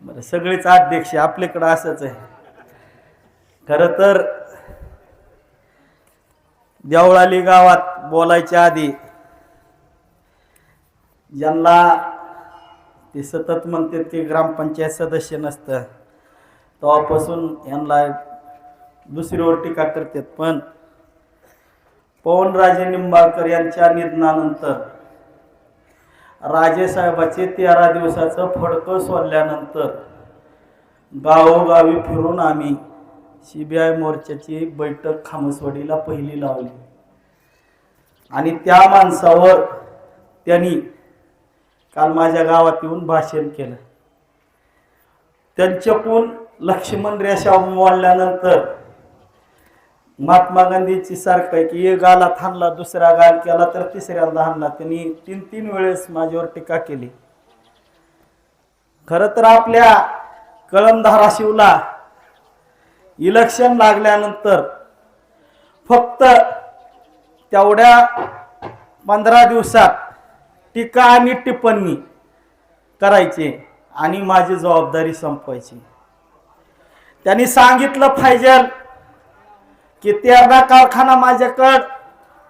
बरं, सगळेच अध्यक्ष आपल्याकडं असंच आहे. खरं तर देवळाली गावात बोलायच्या आधी ज्यांना ते सतत म्हणतात की ग्रामपंचायत सदस्य नसतं तेव्हापासून यांना दुसरीवर टीका करतात. पण पवनराजे निंबाळकर यांच्या निधनानंतर राजेसाहेबाचे 13 दिवसाचं फडकं सोडल्यानंतर गावोगावी फिरून आम्ही CBI मोर्चाची बैठक खामसवाडीला पहिली लावली आणि त्या माणसावर त्यांनी काल माझ्या गावात येऊन भाषण केलं. त्यांच्याकडून लक्ष्मण रेषा मोडल्यानंतर महात्मा गांधीची सारखं आहे की एक गालात हाणला दुसरा गाल केला तर तिसऱ्यांदा हाणला. त्यांनी 3 वेळेस माझ्यावर टीका केली. खरं तर आपल्या कळंब धाराशिवला इलेक्शन लागल्यानंतर फक्त तेवढ्या 15 दिवसात टीका आणि टिप्पणी करायची आणि माझी जबाबदारी संपवायची. त्यांनी सांगितलं पाहिजे की 13 कारखाना माझ्याकडे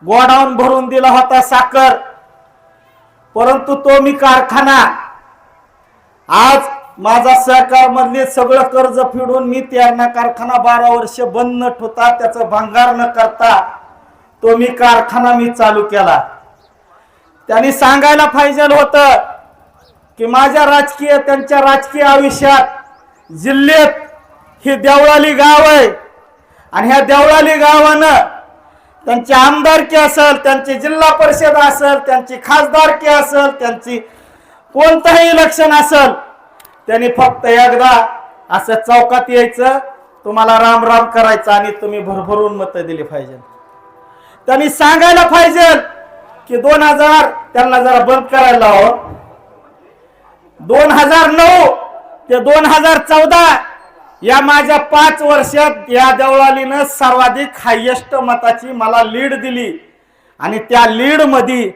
गोडाऊन भरून दिला होता साखर, परंतु तो मी कारखाना आज माझा सहकार मधले सगळं कर्ज फेडून मी 13 कारखाना 12 वर्ष बंद न ठेवता त्याचं भंगार न करता तो मी कारखाना चालू केला. त्यांनी सांगायला पाहिजे होतं की माझ्या त्यांच्या राजकीय आयुष्यात जिल्ह्यात ही देवळाली गाव आहे आणि ह्या देवळाली गावानं त्यांची आमदारकी असेल, त्यांची जिल्हा परिषद असेल, त्यांची खासदारकी असेल, त्यांची कोणतंही इलेक्शन असेल, त्यांनी फक्त एकदा असं चौकात यायचं, तुम्हाला राम राम करायचं आणि तुम्ही भरभरून मतं दिली पाहिजे. त्यांनी सांगायला पाहिजे की 2000 त्यांना जरा बंद करायला लाव, 2009 ते 2014 या माझ्या 5 वर्षात या देवळालीनं सर्वाधिक हायेस्ट मताची मला लीड दिली आणि त्या लीड मध्ये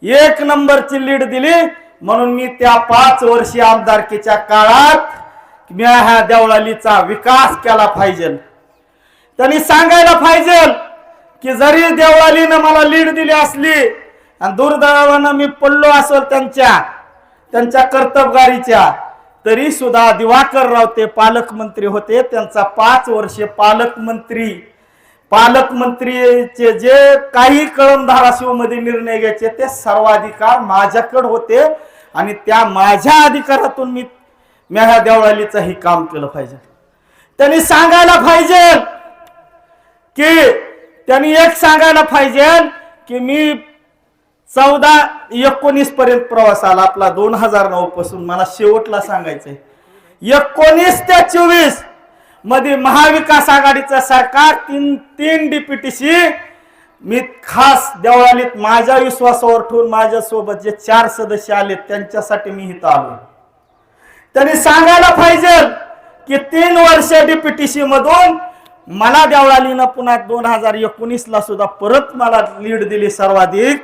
1 नंबरची लीड दिली. म्हणून मी त्या 5 वर्षीय आमदारकीच्या काळात मी ह्या देवळालीचा विकास केला पाहिजे. त्यांनी सांगायला पाहिजे की जरी देवळालीनं मला लीड दिली असली आणि दुर्दैवानं मी पडलो असेल त्यांच्या कर्तबगारीच्या, तरी सुद्धा दिवाकर रावते पालकमंत्री होते. त्यांचा 5 वर्ष पालकमंत्रीचे जे काही कळंब धाराशिव मध्ये निर्णय घ्यायचे ते सर्वाधिकार माझ्याकडे होते आणि त्या माझ्या अधिकारातून मी ह्या देवळालीचं ही काम केलं पाहिजे. त्यांनी सांगायला पाहिजे की सांगायला पाहिजे की मी 14-19 पर्यंत प्रवास आला आपला 2009 पासून. मला शेवटला सांगायचंय 19 ते 24 मध्ये महाविकास आघाडीचं सरकार 3 DPTC मी खास देवळालीत माझ्या विश्वासावर ठेवून माझ्यासोबत जे 4 सदस्य आले त्यांच्यासाठी मी इथं आलो. त्यांनी सांगायला पाहिजे की 3 वर्ष DPTC मधून मला देवळालीनं पुन्हा 2019 ला सुद्धा परत मला लीड दिली सर्वाधिक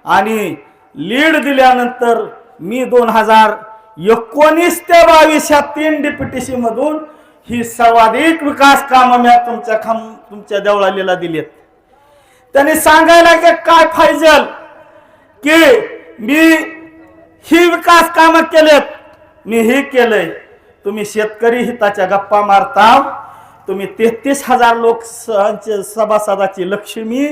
आणि लीड दिल्यानंतर मी 2019 ते 22 या 3 DPTC मधून ही सर्वाधिक विकास कामं मी तुमच्या देवळालीला दिलीत. त्यांनी सांगायला की काय पाहिजे की मी ही विकास कामं केलेत, मी हे केलंय. तुम्ही शेतकरी हिताच्या गप्पा मारता, तुम्ही 33,000 सभासदाची लक्ष्मी,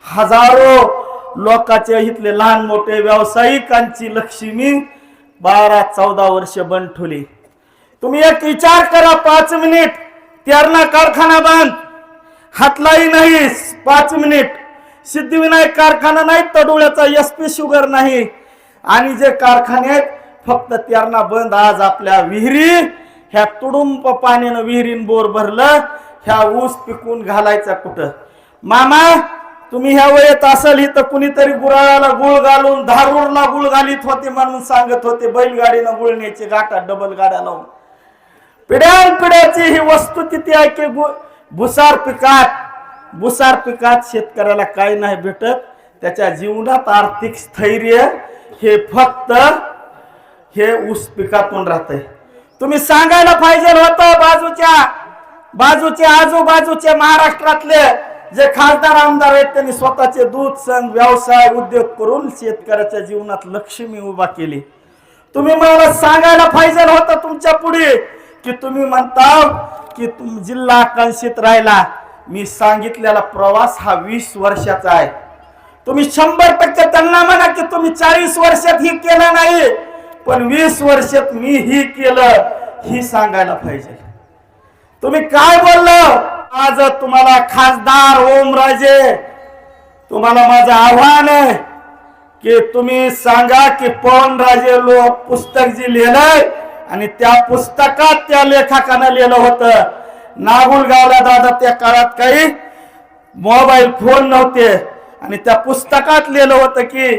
हजारो लोकांचे इथले लहान मोठे व्यावसायिकांची लक्ष्मी 12-14 वर्ष बंद ठेवली. तुम्ही एक विचार करा 5 मिनिट, 13 कारखाना बंद, हातलाई नाही 5 मिनिट, सिद्धिविनायक कारखाना नाही, तडोळ्याचा SP शुगर नाही आणि जे कारखाने आहेत फक्त 13 बंद. आज आपल्या विहिरी ह्या तुडुंब पाण्यानं विहिरीन बोर भरलं, ह्या ऊस पिकून घालायचा कुठं? मामा तुम्ही ह्या वयात असेल इथं कुणीतरी गुराळाला गुळ घालून धारूरला गुळ घालीत होते म्हणून सांगत होते बैलगाडीनं गुळ न्यायचे गाठात डबल गाड्या लावून. पिढ्यानपिढ्याची ही वस्तुस्थिती आहे की भुसार पिकात शेतकऱ्याला काही नाही भेटत. त्याच्या जीवनात आर्थिक स्थैर्य हे फक्त ऊस पिकातून राहतंय. तुम्ही सांगायला पाहिजे होतं बाजूचे आजूबाजूचे महाराष्ट्रातले जे खासदार आमदार आहेत त्यांनी स्वतःचे दूध संघ व्यवसाय उद्योग करून शेतकऱ्याच्या जीवनात लक्ष्मी उभा केली। तुम्ही मला सांगायला पाहिजे होतं तुमच्या पुढे की तुम्ही म्हणता की जिल्हा आकांक्षित राहिला। मी सांगितलेला प्रवास हा 20 वर्षाचा आहे। तुम्ही 100% त्यांना म्हणा की तुम्ही 40 वर्षात ही केलं नाही, पण 20 वर्षात मी ही केलं ही सांगायला पाहिजे। तुम्ही काय बोललं? आज तुम्हाला खासदार ओमराजे, तुम्हाला माझं आव्हान आहे की तुम्ही सांगा की पवनराजे पुस्तक जे लिहिलंय आणि त्या पुस्तकात त्या लेखकानं लिहिलं होतं, नागुलगावला दादा त्या काळात काही मोबाईल फोन नव्हते आणि त्या पुस्तकात लिहिलं होतं की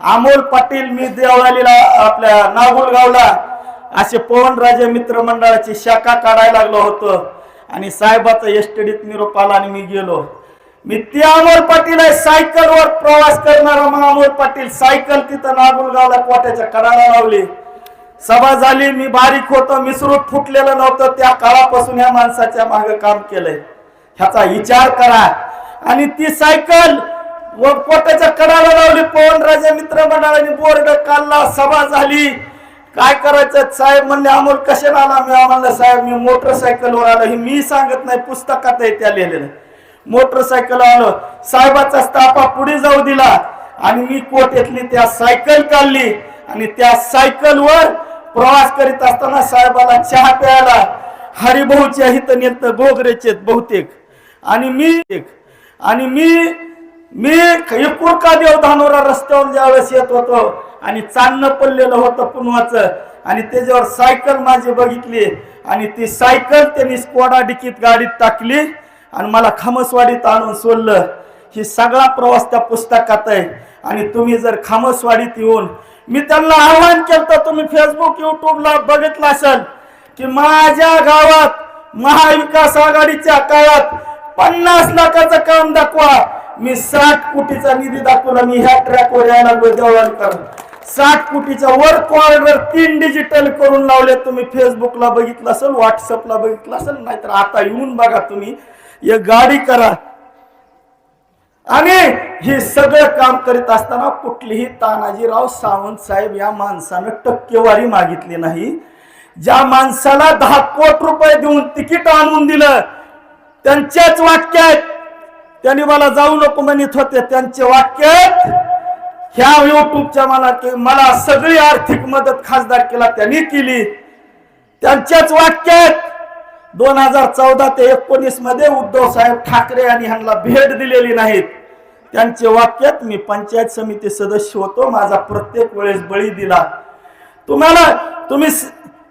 अमोल पाटील मी देवळालीला आपल्या नागुलगावला असे पवनराजे मित्र मंडळाची शाखा काढायला लागलो होतो आणि साहेबाचा एसटीडीत निरोप आला आणि मी गेलो। मी ते अमोल पाटील आहे, सायकलवर प्रवास करणारा मग अमोल पाटील सायकल तिथं नागुलगावला कोट्याच्या कडाला लावली। सभा झाली, मी बारीक होतो, मिसरूट फुटलेलं नव्हतं, त्या काळापासून या माणसाच्या मागे काम केलंय ह्याचा विचार करा। आणि ती सायकल व कोट्याच्या कडाला लावली, पवनराजे मित्र मंडळाने बोर्ड काढला, सभा झाली, काय करायचं साहेब म्हणले अमोल कशाला आला? मी म्हणलं साहेब मी मोटरसायकलवर आलो, हे मी सांगत नाही पुस्तकात आहे त्या लिहिलेलं। मोटरसायकल आलो, साहेबाचा स्टाफा पुढे जाऊ दिला आणि मी कोट्यातली त्या सायकल काढली आणि त्या सायकलवर प्रवास करीत असताना साहेबाला चहा प्यायला हरिभाऊच्या इथं नेत गोगरेचे बहुतेक आणि मी कुरका देव धानोरा रस्त्यावर ज्यावेळेस येत होतो आणि चांदणं पडलेलं होतं पुन्हाचं आणि त्याच्यावर सायकल माझी बघितली आणि ती सायकल त्यांनी स्कोडा डिकीत गाडीत टाकली आणि मला खामसवाडीत आणून सोडलं। ही सगळा प्रवास त्या पुस्तकात आहे आणि तुम्ही जर खामसवाडीत येऊन मी त्यांना आवाहन केलं, तुम्ही फेसबुक युट्यूबला बघितलं असेल की माझ्या गावात महाविकास आघाडीच्या काळात 50 लाखाचं काम दाखवा, मी 60 कोटीचा निधी दाखवला। मी ह्या ट्रॅकवर यायला देवळकर 60 कोटीचा वर्क ऑर्डर 3 डिजिटल करून लावले। तुम्ही फेसबुकला बघितलं असेल, व्हॉट्सअपला बघितलं असेल, नाहीतर आता येऊन बघा, तुम्ही एक गाडी करा। आणि हे सगळं काम करीत असताना कुठलीही तानाजीराव सावंत साहेब या माणसानं टक्केवारी मागितली नाही। ज्या माणसाला 10 कोटी रुपये देऊन तिकीट आणून दिलं त्यांच्याच वाक्यात त्यांनी मला जाऊ नको म्हणत होते, त्यांचे वाक्यात ह्या युट्यूबच्या मला सगळी आर्थिक मदत खासदार केला त्यांनी केली, त्यांच्याच वाक्यात 2014 ते 19 मध्ये उद्धव साहेब ठाकरे यांनी ह्यांना भेट दिलेली नाहीत, त्यांचे वाक्यात मी पंचायत समिती सदस्य होतो, माझा प्रत्येक वेळेस बळी दिला। तुम्ही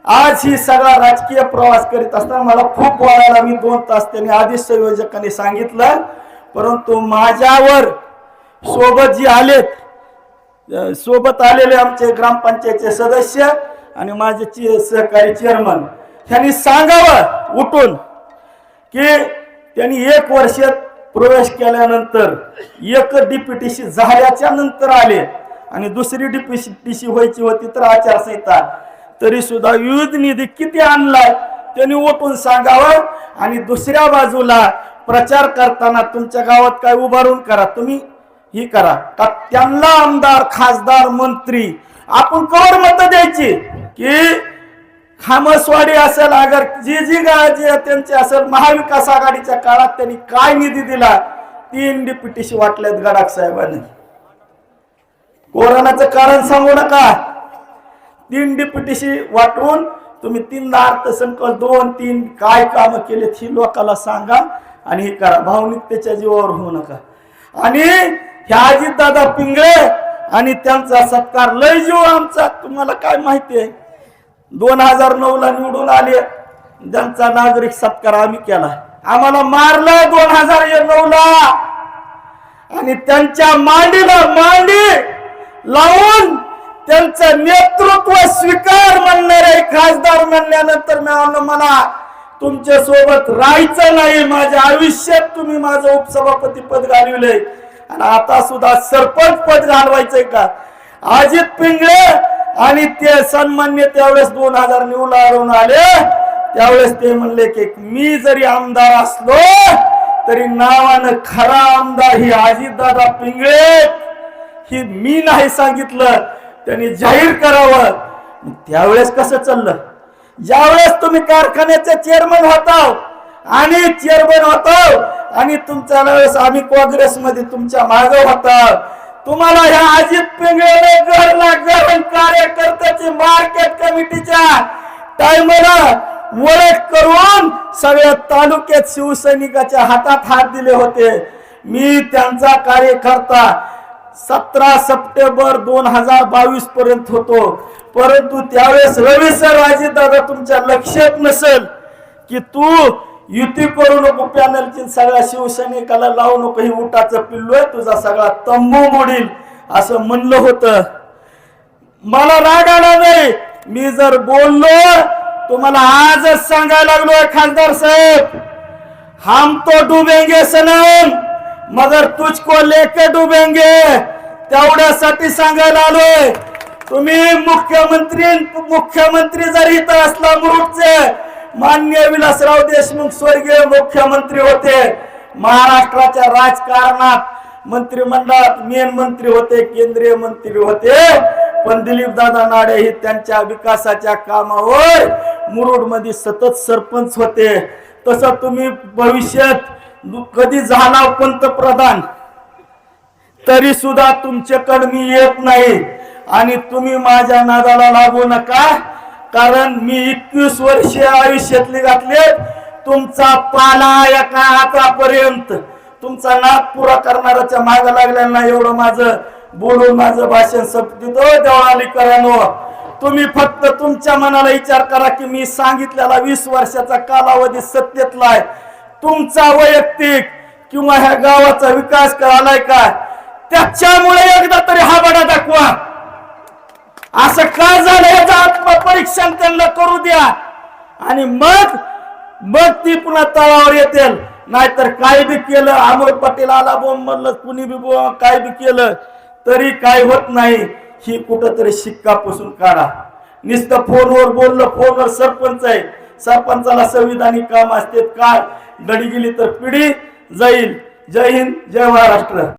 आज ही सगळा राजकीय प्रवास करीत असताना मला खूप बोलायला मी 2 तास त्यांनी आधीच संयोजकांनी सांगितलं, परंतु माझ्यावर सोबत आलेले आमचे ग्रामपंचायतचे सदस्य आणि माझे सहकारी चेअरमन त्यांनी सांगावं उठून की त्यांनी 1 वर्षात प्रवेश केल्यानंतर एक डीपीटीसी झाल्याच्या नंतर आले आणि दुसरी डीपीटीसी व्हायची होती तर आचारसंहिता, तरी सुद्धा विविध निधी किती आणलाय त्यांनी उठून सांगावं। आणि दुसऱ्या बाजूला प्रचार करताना तुमच्या गावात काय उभारून करा, तुम्ही ही करा का त्यांना आमदार खासदार मंत्री आपण कवर मत द्यायची की खामसवाडी असेल अगर जी त्यांचे असेल महाविकास आघाडीच्या काळात त्यांनी काय निधी दिला, 3 डीपीटीसी वाटल्यात गडाख साहेबांनी। कोरोनाचं कारण सांगू नका, 3 डीपीटीसी वाटून तुम्ही 3 अर्थसंकल्प 2-3 काय काम केले ही लोकांना सांगा आणि हे करा, भावनिकतेच्या जीवावर होऊ नका। आणि ह्या अजितदादा पिंगळे आणि त्यांचा सत्कार लय जीव आमचा, तुम्हाला काय माहिती आहे 2009 ला निवडून आले, त्यांचा नागरिक सत्कार आम्ही केला, आम्हाला मारलं 2009 ला आणि त्यांच्या मांडीला मांडी लावून त्यांचं नेतृत्व स्वीकार म्हणणारे खासदार म्हणल्यानंतर मला तुमच्या सोबत राहायचं नाही, माझ्या आयुष्यात तुम्ही माझं उपसभापती पद घालविलंय आणि आता सुद्धा सरपंच पद घालवायचंय का? अजित पिंगळे आणि ते सन्मान्य त्यावेळेस 2000 निवडून आले त्यावेळेस ते म्हणले की मी जरी आमदार असलो तरी नावानं खरा आमदार ही अजितदादा पिंगळे, ही मी नाही सांगितलं, त्यांनी जाहीर करावं। त्यावेळेस कसं चाललं, ज्यावेळेस तुम्ही कारखान्याचे चेअरमन होता आणि आणि तुमच्या वेळेस आम्ही काँग्रेसमध्ये तुमच्या मागे होता, तुम्हाला ह्या अजित पिंगळेने घरला घर कार्यकर्त्याची मार्केट कमिटीच्या टाइमला ओळख करून सगळ्या तालुक्यात शिवसैनिकाच्या हातात हात दिले होते। मी त्यांचा कार्यकर्ता 17 सप्टेंबर 2022 पर्यंत होतो, परंतु त्यावेळेस रवी सर अजितदादा तुमच्या लक्षात नसेल की तू युती करू नको, पॅनलची सगळ्या शिवसैनिकाला लावू नको, ही उठाचं पिल्लू आहे, तुझा सगळा तंबू मोडील असं म्हणलं होतं। मला राग आला नाही, मी जर बोललो तुम्हाला आजच सांगायला लागलोय खासदार साहेब, हम तो डुबेंगे सनम मगर तुझको लेके डुबेंगे, तेवढ्यासाठी सांगायला आलोय। तुम्ही मुख्यमंत्री जर इथं असला मुरुडचे माननीय विलासराव देशमुख स्वर्गीय मुख्यमंत्री होते, महाराष्ट्राच्या राजकारणात मंत्रिमंडळात मेन मंत्री होते, केंद्रीय मंत्री होते, पण दिलीप दादा नाडे हे त्यांच्या विकासाच्या कामावर मुरुड मध्ये सतत सरपंच होते। तसं तुम्ही भविष्यात कधी झाला पंतप्रधान तरी सुद्धा तुमच्याकडे मी येत नाही आणि तुम्ही माझ्या नादाला लागू नका, कारण मी 21 वर्ष आयुष्यातली घातले, तुमचा पाला एका हातापर्यंत तुमचा नाद पुरा करणाऱ्याच्या मागे लागलेला नाही। एवढं माझं बोलून माझं भाषण संपतो देवळालीकरांनो, तुम्ही फक्त तुमच्या मनाला विचार करा की मी सांगितलेला 20 वर्षाचा कालावधी सत्तेतला आहे, तुमचा वैयक्तिक किंवा ह्या गावाचा विकास करायलाय का, त्याच्यामुळे एकदा तरी हा बडा दाखवा। असं का झालं याचं आत्मपरीक्षण त्यांना करू द्या आणि मग ती पुन्हा तळावर येतील। नाहीतर काय बी केलं, अमोल पटेल आला बोंब म्हणलं, कुणी बी काय बी केलं तरी काय होत नाही, ही कुठंतरी शिक्का पुसून काढा। नुसतं फोनवर बोललं, फोनवर सरपंच आहे, सरपंचाला संविधानिक काम असते, काळ गडी गेली तर पिढी जाईल। जय हिंद, जय महाराष्ट्र।